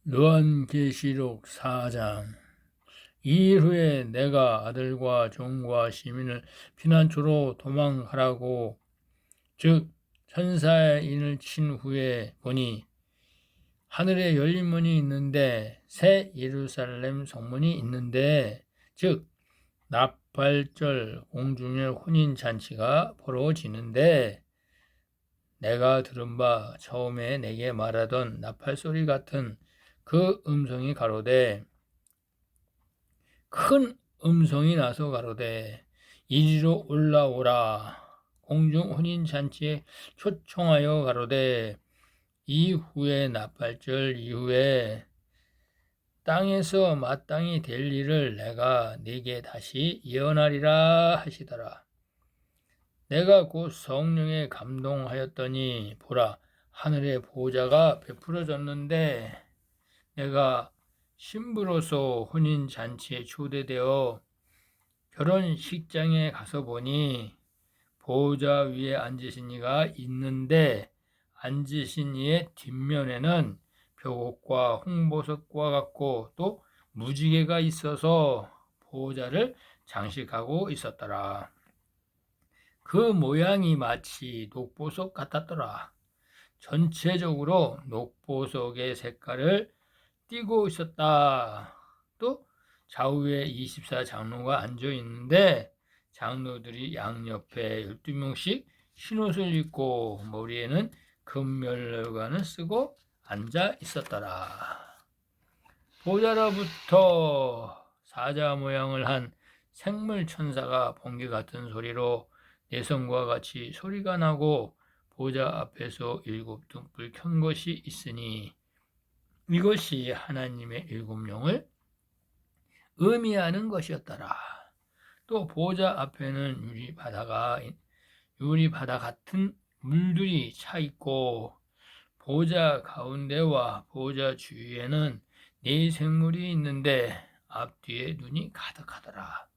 요한계시록 4장. 이 후에 내가 아들과 종과 시민을 피난처로 도망하라고 즉 천사의 인을 친 후에 보니 하늘에 열린 문이 있는데 새 예루살렘 성문이 있는데 즉 나팔절 공중의 혼인잔치가 벌어지는데 내가 들은 바 처음에 내게 말하던 나팔소리 같은 그 음성이 가로되 큰 음성이 나서 가로되 이리로 올라오라. 공중 혼인잔치에 초청하여 가로되 이후에 나팔절 이후에 땅에서 마땅히 될 일을 내가 네게 다시 예언하리라 하시더라. 내가 곧 성령에 감동하였더니 보라 하늘에 보좌가 베풀어졌는데 내가 신부로서 혼인잔치에 초대되어 결혼식장에 가서 보니 보좌 위에 앉으신 이가 있는데 앉으신 이의 뒷면에는 벽옥과 홍보석과 같고 또 무지개가 있어서 보좌를 장식하고 있었더라. 그 모양이 마치 녹보석 같았더라. 전체적으로 녹보석의 색깔을 띠고 있었다. 또 좌우에 24장로가 앉아 있는데 장로들이 양옆에 12명씩 흰옷을 입고 머리에는 금면류관을 쓰고 앉아 있었더라. 보좌로부터 사자 모양을 한 생물 천사가 번개 같은 소리로 내성과 같이 소리가 나고 보좌 앞에서 7 등불 켠 것이 있으니 이것이 하나님의 7영을 의미하는 것이었더라. 또 보좌 앞에는 유리바다 같은 물들이 차 있고 보좌 가운데와 보좌 주위에는 4 생물이 있는데 앞뒤에 눈이 가득하더라.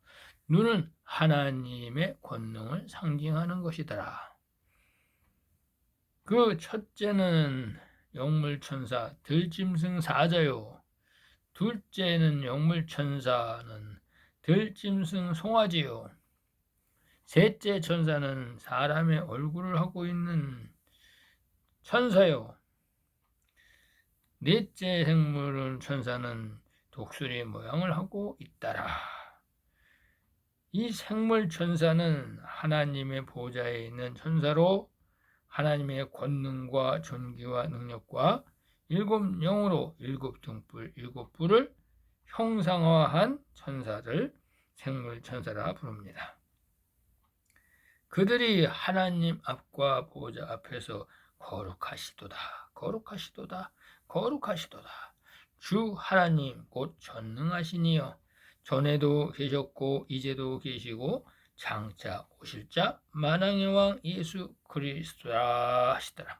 눈은 하나님의 권능을 상징하는 것이더라. 그 첫째는 영물천사 들짐승 사자요. 둘째는 영물천사는 들짐승 송아지요. 셋째 천사는 사람의 얼굴을 하고 있는 천사요. 넷째 생물은 천사는 독수리 모양을 하고 있더라. 이 생물 천사는 하나님의 보좌에 있는 천사로 하나님의 권능과 존귀와 능력과 7 영으로 7 등불 7불을 형상화한 천사들 생물 천사라 부릅니다. 그들이 하나님 앞과 보좌 앞에서 거룩하시도다 거룩하시도다 거룩하시도다 주 하나님 곧 전능하시니여 전에도 계셨고 이제도 계시고 장차 오실 자 만왕의 왕 예수 그리스도라 하시더라.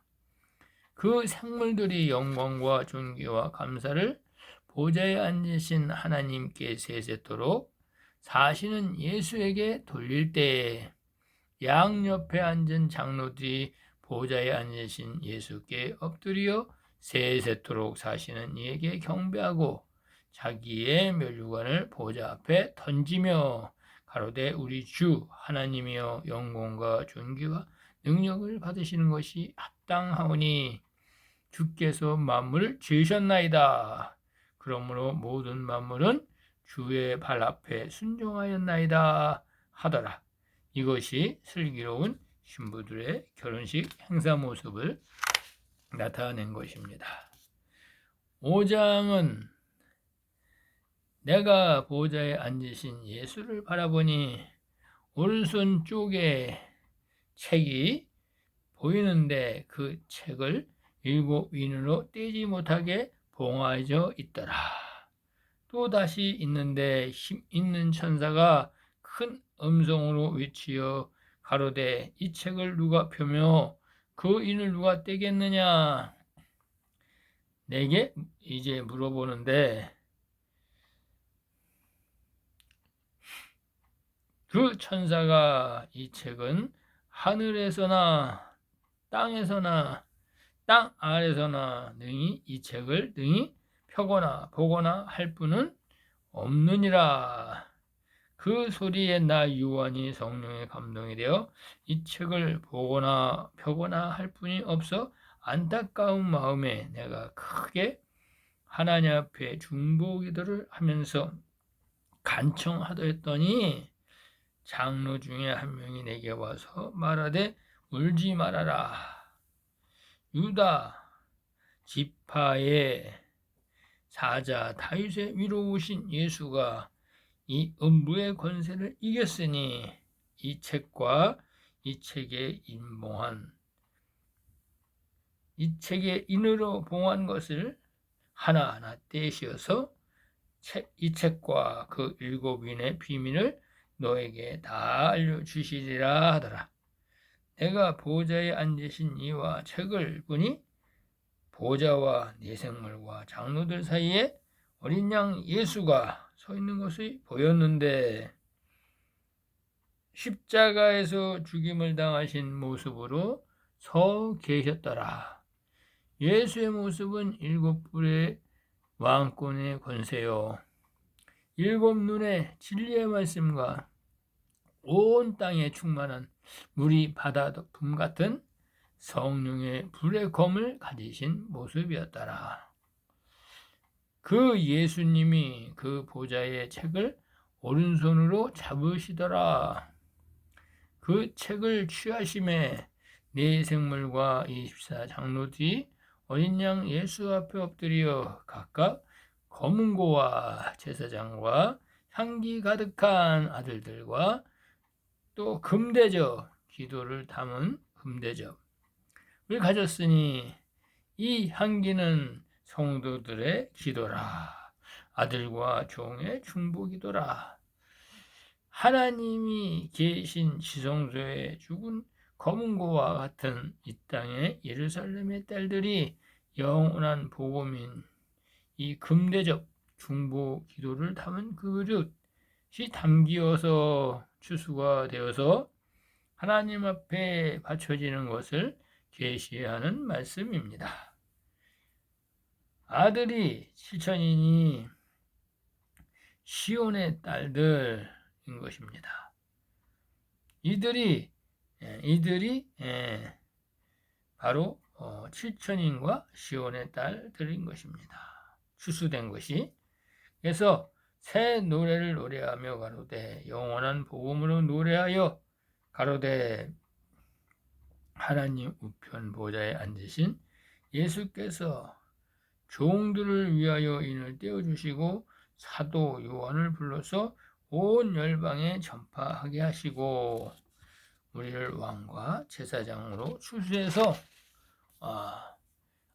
그 생물들이 영광과 존귀와 감사를 보좌에 앉으신 하나님께 세세토록 사시는 예수에게 돌릴 때에 양옆에 앉은 장로들이 보좌에 앉으신 예수께 엎드려 세세토록 사시는 이에게 경배하고 자기의 면류관을 보좌 앞에 던지며 가로되 우리 주 하나님이여 영광과 존귀와 능력을 받으시는 것이 합당하오니 주께서 만물을 지으셨나이다. 그러므로 모든 만물은 주의 발 앞에 순종하였나이다 하더라. 이것이 슬기로운 신부들의 결혼식 행사 모습을 나타낸 것입니다. 5장은 내가 보좌에 앉으신 예수를 바라보니 오른손 쪽에 책이 보이는데 그 책을 7 윈으로 떼지 못하게 봉하여 있더라. 또 다시 있는데 힘 있는 천사가 큰 음성으로 외치어 가로되 이 책을 누가 펴며 그 인을 누가 떼겠느냐. 내게 이제 물어보는데 그 천사가 이 책은 하늘에서나 땅에서나 땅 아래서나 능히 이 책을 능히 펴거나 보거나 할 뿐은 없느니라. 그 소리에 나 요한이 성령의 감동이 되어 이 책을 보거나 펴거나 할 뿐이 없어 안타까운 마음에 내가 크게 하나님 앞에 중보기도를 하면서 간청하더랬더니 장로 중에 한 명이 내게 와서 말하되 울지 말아라. 유다 지파의 사자 다윗의 위로 오신 예수가 이 음부의 권세를 이겼으니 이 책과 이 책에 인으로 봉한 것을 하나하나 떼시어서 이 책과 그 7인의 비밀을 너에게 다 알려주시리라 하더라. 내가 보좌에 앉으신 이와 책을 보니 보좌와 네 생물과 장로들 사이에 어린 양 예수가 서 있는 것이 보였는데 십자가에서 죽임을 당하신 모습으로 서 계셨더라. 예수의 모습은 7불의 왕권의 권세요 7눈의 진리의 말씀과 온 땅에 충만한 물이 바다품 같은 성령의 불의 검을 가지신 모습이었더라. 그 예수님이 그 보좌의 책을 오른손으로 잡으시더라. 그 책을 취하심에 네 생물과 24장로들이 어린 양 예수 앞에 엎드려 각각 검은고와 제사장과 향기 가득한 아들들과 또 금대접, 기도를 담은 금대접을 가졌으니 이 향기는 성도들의 기도라. 아들과 종의 중보기도라. 하나님이 계신 지성소에 죽은 검은고와 같은 이 땅의 예루살렘의 딸들이 영원한 복음인 이 금대접 중보 기도를 담은 그릇이 담기어서 추수가 되어서 하나님 앞에 바쳐지는 것을 계시하는 말씀입니다. 아들이 7천이니 시온의 딸들인 것입니다. 이들이 바로 7천인과 시온의 딸들인 것입니다. 추수된 것이. 그래서 새 노래를 노래하며 가로되 영원한 복음으로 노래하여 가로되 하나님 우편 보좌에 앉으신 예수께서 종들을 위하여 인을 떼어주시고 사도 요한을 불러서 온 열방에 전파하게 하시고 우리를 왕과 제사장으로 추수해서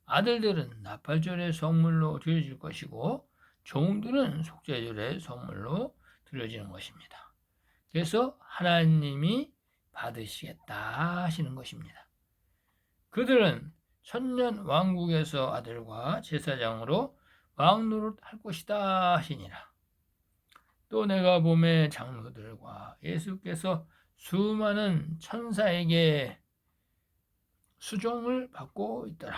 아들들은 나팔절의 선물로 드려질 것이고 종들은 속죄절의 선물로 드려지는 것입니다. 그래서 하나님이 받으시겠다 하시는 것입니다. 그들은 천년 왕국에서 아들과 제사장으로 왕노릇 할 것이다 하시니라. 또 내가 봄에 장로들과 예수께서 수많은 천사에게 수종을 받고 있더라.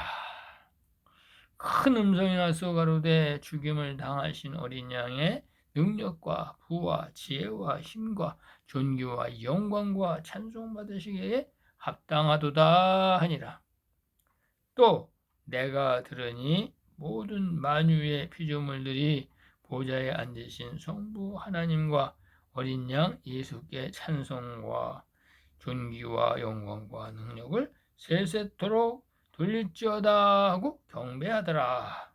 큰 음성이 나서 가로되 죽임을 당하신 어린 양의 능력과 부와 지혜와 힘과 존귀와 영광과 찬송 받으시기에 합당하도다 하니라. 또 내가 들으니 모든 만유의 피조물들이 보좌에 앉으신 성부 하나님과 어린 양 예수께 찬송과 존귀와 영광과 능력을 세세토록 돌릴지어다 하고 경배하더라.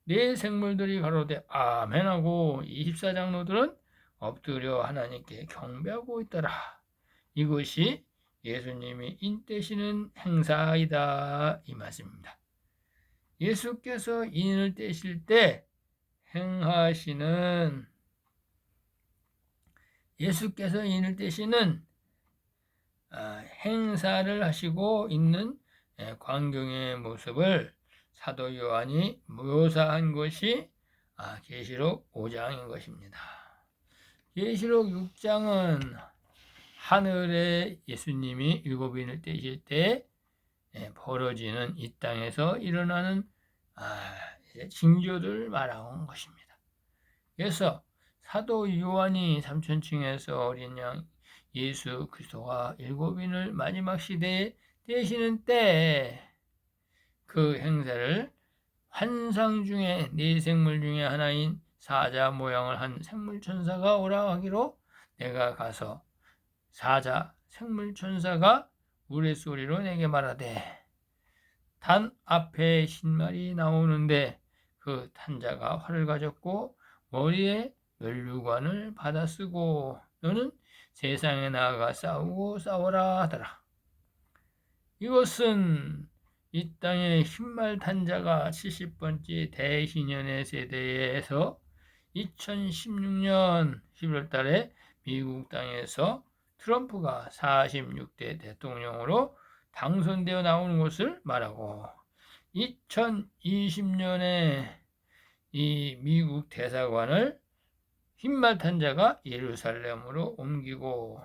네 생물들이 가로되 아멘하고 24장로들은 엎드려 하나님께 경배하고 있더라. 이것이 예수님이 인떼시는 행사이다 이 말씀입니다. 예수께서 인을 떼실 때 예수께서 인을 떼시는 행사를 하시고 있는 광경의 모습을 사도 요한이 묘사한 것이 계시록 5장인 것입니다. 계시록 6장은 하늘에 예수님이 7인을 떼실 때 벌어지는 이 땅에서 일어나는 징조들 말하는 것입니다. 그래서 사도 요한이 삼천층에서 어린 양 예수 그리스도가 일곱인을 마지막 시대에 되시는 때 그 행사를 환상 중에 네 생물 중에 하나인 사자 모양을 한 생물천사가 오라 하기로 내가 가서 사자 생물천사가 우레소리로 내게 말하되 단 앞에 신말이 나오는데 그 탄자가 활을 가졌고 머리에 면류관을 받아 쓰고 너는 세상에 나아가 싸우고 싸워라 하더라. 이것은 이 땅의 흰말 탄자가 70번째 대희년의 세대에서 2016년 11월 달에 미국 땅에서 트럼프가 46대 대통령으로 당선되어 나오는 것을 말하고 2020년에 이 미국 대사관을 흰말 탄자가 예루살렘으로 옮기고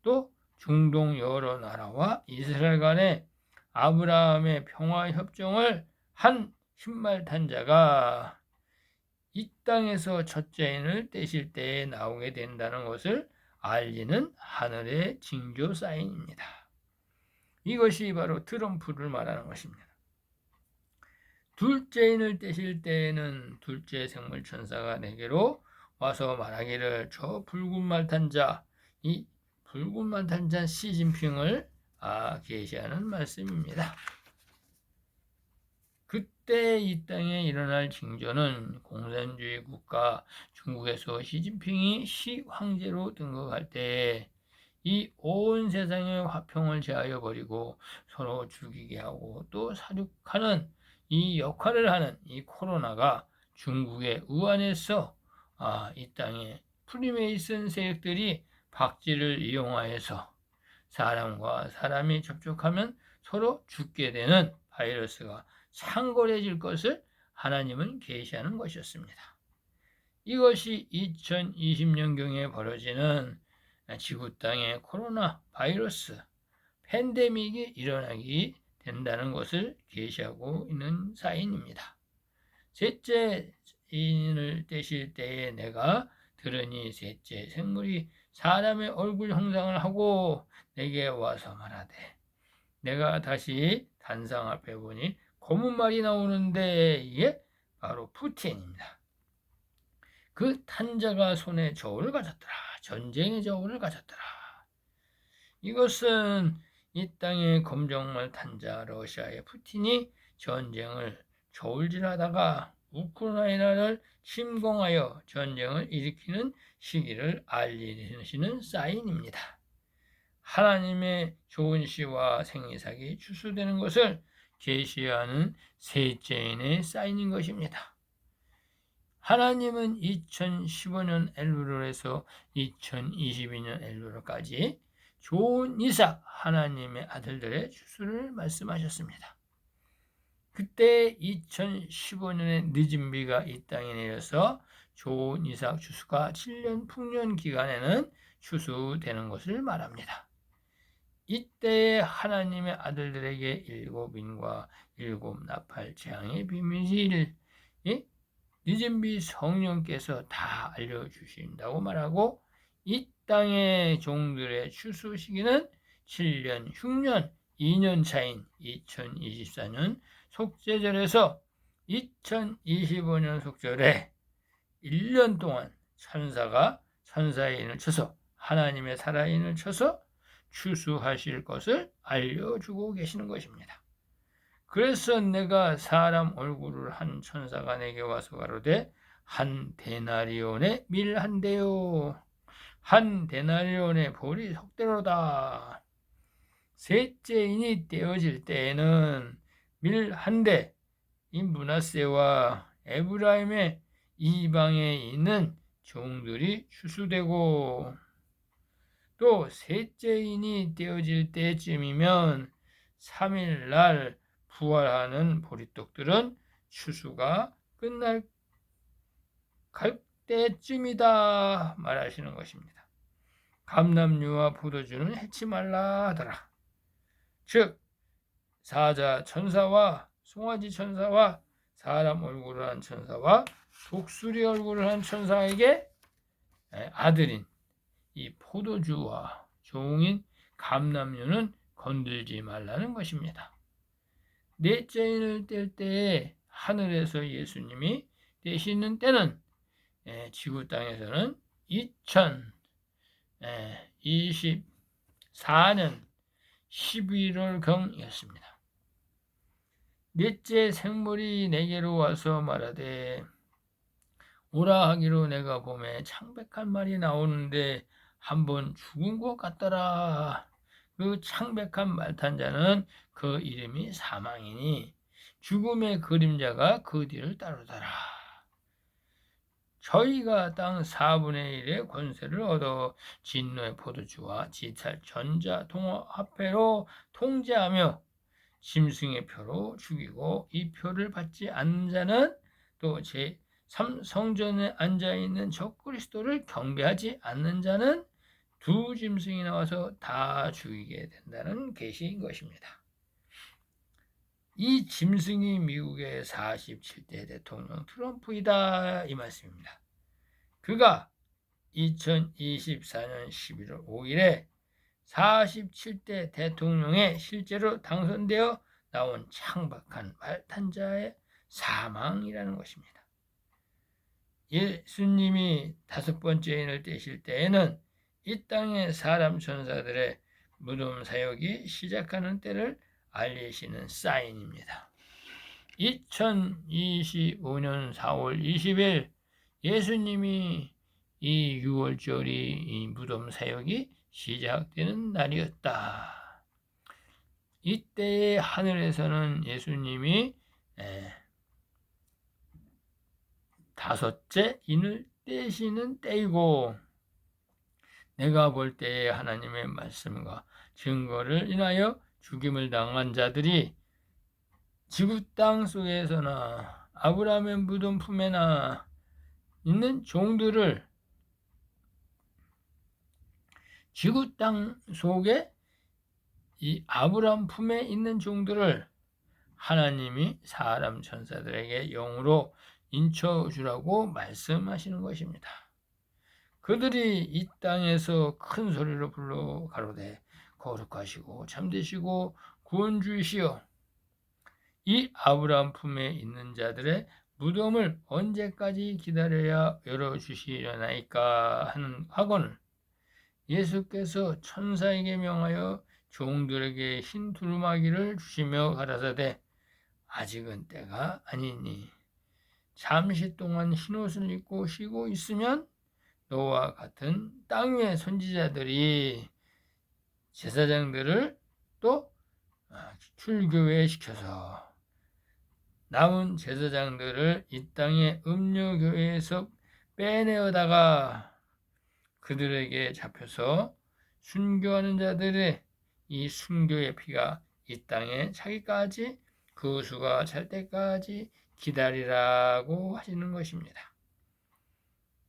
또 중동 여러 나라와 이스라엘 간에 아브라함의 평화협정을 한 흰말 탄자가 이 땅에서 첫째인을 떼실 때에 나오게 된다는 것을 알리는 하늘의 징조 사인입니다. 이것이 바로 트럼프를 말하는 것입니다. 둘째인을 떼실 때에는 둘째 생물천사가 내게로 와서 말하기를 저 붉은 말탄자, 이 붉은 말탄자 시진핑을 계시하는 말씀입니다. 그때 이 땅에 일어날 징조는 공산주의 국가 중국에서 시진핑이 시황제로 등극할 때에 이 온 세상의 화평을 제하여 버리고 서로 죽이게 하고 또 사륙하는 이 역할을 하는 이 코로나가 중국의 우한에서 이 땅에 프리메이슨 세력들이 박쥐를 이용하여서 사람과 사람이 접촉하면 서로 죽게 되는 바이러스가 창궐해질 것을 하나님은 계시하는 것이었습니다. 이것이 2020년경에 벌어지는 지구 땅에 코로나 바이러스 팬데믹이 일어나게 된다는 것을 계시하고 있는 사인입니다. 셋째 인을 떼실 때에 내가 들으니 셋째 생물이 사람의 얼굴 형상을 하고 내게 와서 말하되 내가 다시 단상 앞에 보니 검은 말이 나오는데 이게 바로 푸틴입니다. 그 탄자가 손에 저울을 가졌더라. 전쟁의 저울을 가졌더라. 이것은 이 땅의 검정말 탄자 러시아의 푸틴이 전쟁을 저울질하다가 우크라이나를 침공하여 전쟁을 일으키는 시기를 알리시는 사인입니다. 하나님의 좋은 시와 생이삭이 추수되는 것을 계시하는 셋째인의 사인인 것입니다. 하나님은 2015년 엘루로에서 2022년 엘루로까지 좋은 이삭 하나님의 아들들의 추수를 말씀하셨습니다. 그때 2015년에 늦은 비가 이 땅에 내려서 좋은 이삭 추수가 7년 풍년 기간에는 추수되는 것을 말합니다. 이때에 하나님의 아들들에게 일곱인과 일곱 나팔 재앙의 비밀을 늦은 비 성령께서 다 알려주신다고 말하고 이 땅의 종들의 추수 시기는 7년, 6년, 2년 차인 2024년 속죄절에서 2025년 속절에 1년 동안 천사가 천사의 인을 쳐서 하나님의 살아인을 쳐서 추수하실 것을 알려주고 계시는 것입니다. 그래서 내가 사람 얼굴을 한 천사가 내게 와서 가로되 한 데나리온의 밀 한 대요. 한 데나리온의 보리 석대로다. 셋째 인이 떼어질 때에는 밀 한 대, 이 므낫세와 에브라임의 이방에 있는 종들이 추수되고 또 셋째 인이 떼어질 때쯤이면 3일날 부활하는 보리떡들은 추수가 끝날 갈 때쯤이다 말하시는 것입니다. 감람류와 포도주는 해치 말라 하더라. 즉 사자 천사와 송아지 천사와 사람 얼굴을 한 천사와 독수리 얼굴을 한 천사에게 아들인 이 포도주와 종인 감람류는 건들지 말라는 것입니다. 넷째 인을 뗄 때에 하늘에서 예수님이 떼시는 때는 지구 땅에서는 2024년 11월경이었습니다. 넷째 생물이 내게로 와서 말하되 오라 하기로 내가 봄에 창백한 말이 나오는데 한번 죽은 것 같더라. 그 창백한 말 탄 자는 그 이름이 사망이니 죽음의 그림자가 그 뒤를 따르더라. 저희가 땅 4분의 1의 권세를 얻어 진노의 포도주와 지찰 전자 동화폐로 통제하며 짐승의 표로 죽이고 이 표를 받지 않는 자는 또 제3성전에 앉아있는 적그리스도를 경배하지 않는 자는 두 짐승이 나와서 다 죽이게 된다는 계시인 것입니다. 이 짐승이 미국의 47대 대통령 트럼프이다 이 말씀입니다. 그가 2024년 11월 5일에 47대 대통령에 실제로 당선되어 나온 창박한 말탄자의 사망이라는 것입니다. 예수님이 5번째 인을 떼실 때에는 이 땅의 사람 천사들의 무덤 사역이 시작하는 때를 알리시는 사인입니다. 2025년 4월 20일 예수님이 이 6월절이 이 무덤 사역이 시작되는 날이었다. 이때의 하늘에서는 예수님이 5째 인을 떼시는 때이고 내가 볼 때에 하나님의 말씀과 증거를 인하여 죽임을 당한 자들이 지구 땅 속에서나 아브라함의 무덤 품에나 있는 종들을 지구 땅 속에 이 아브라함 품에 있는 종들을 하나님이 사람 천사들에게 영으로 인쳐주라고 말씀하시는 것입니다. 그들이 이 땅에서 큰 소리로 불러 가로되 거룩하시고 참되시고 구원주이시여 이 아브라함 품에 있는 자들의 무덤을 언제까지 기다려야 열어주시려나이까 하거늘 예수께서 천사에게 명하여 종들에게 흰 두루마기를 주시며 가라사대 아직은 때가 아니니 잠시 동안 흰옷을 입고 쉬고 있으면 너와 같은 땅 위의 선지자들이 제사장들을 또 출교회시켜서 남은 제사장들을 이 땅의 음료교회에서 빼내어다가 그들에게 잡혀서 순교하는 자들의 이 순교의 피가 이 땅에 차기까지 그 수가 찰 때까지 기다리라고 하시는 것입니다.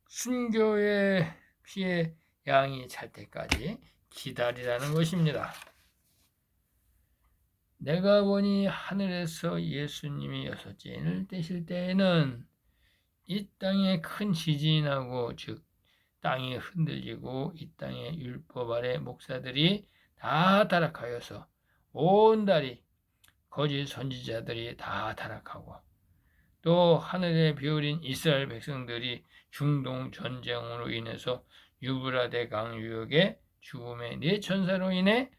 순교의 피의 양이 찰 때까지 기다리라는 것입니다. 내가 보니 하늘에서 예수님이 6째 인을 떼실 때에는 이 땅에 큰 지진이 나고 즉 땅이 흔들리고 이 땅의 율법 아래 목사들이 다 타락하여서 온 달이 거짓 선지자들이 다 타락하고 또 하늘에 비어린 이스라엘 백성들이 중동 전쟁으로 인해서 유브라데 강 유역의 죽음의 4천사로 인해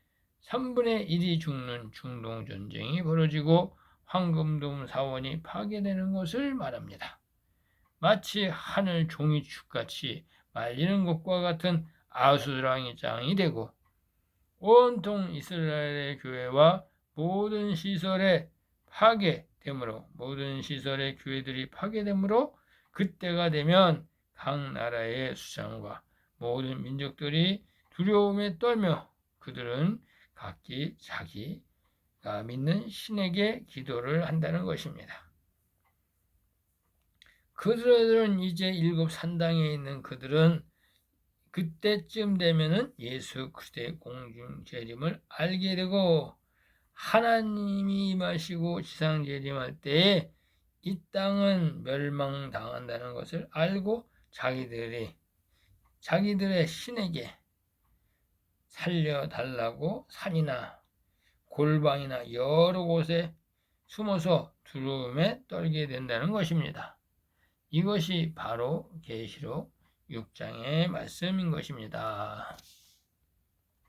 3분의 1이 죽는 중동 전쟁이 벌어지고 황금돔 사원이 파괴되는 것을 말합니다. 마치 하늘 종이축같이 말리는 것과 같은 아수라의 짱이 되고 온통 이스라엘의 교회와 모든 시설의 파괴되므로 모든 시설의 교회들이 파괴되므로 그때가 되면 각 나라의 수장과 모든 민족들이 두려움에 떨며 그들은 각기 자기가 믿는 신에게 기도를 한다는 것입니다. 그들은 이제 7 산당에 있는 그들은 그때쯤 되면은 예수 그리스도의 공중 재림을 알게 되고 하나님이 임하시고 지상 재림할 때에 이 땅은 멸망당한다는 것을 알고 자기들의 신에게 살려달라고 산이나 골방이나 여러 곳에 숨어서 두려움에 떨게 된다는 것입니다. 이것이 바로 계시록 6장의 말씀인 것입니다.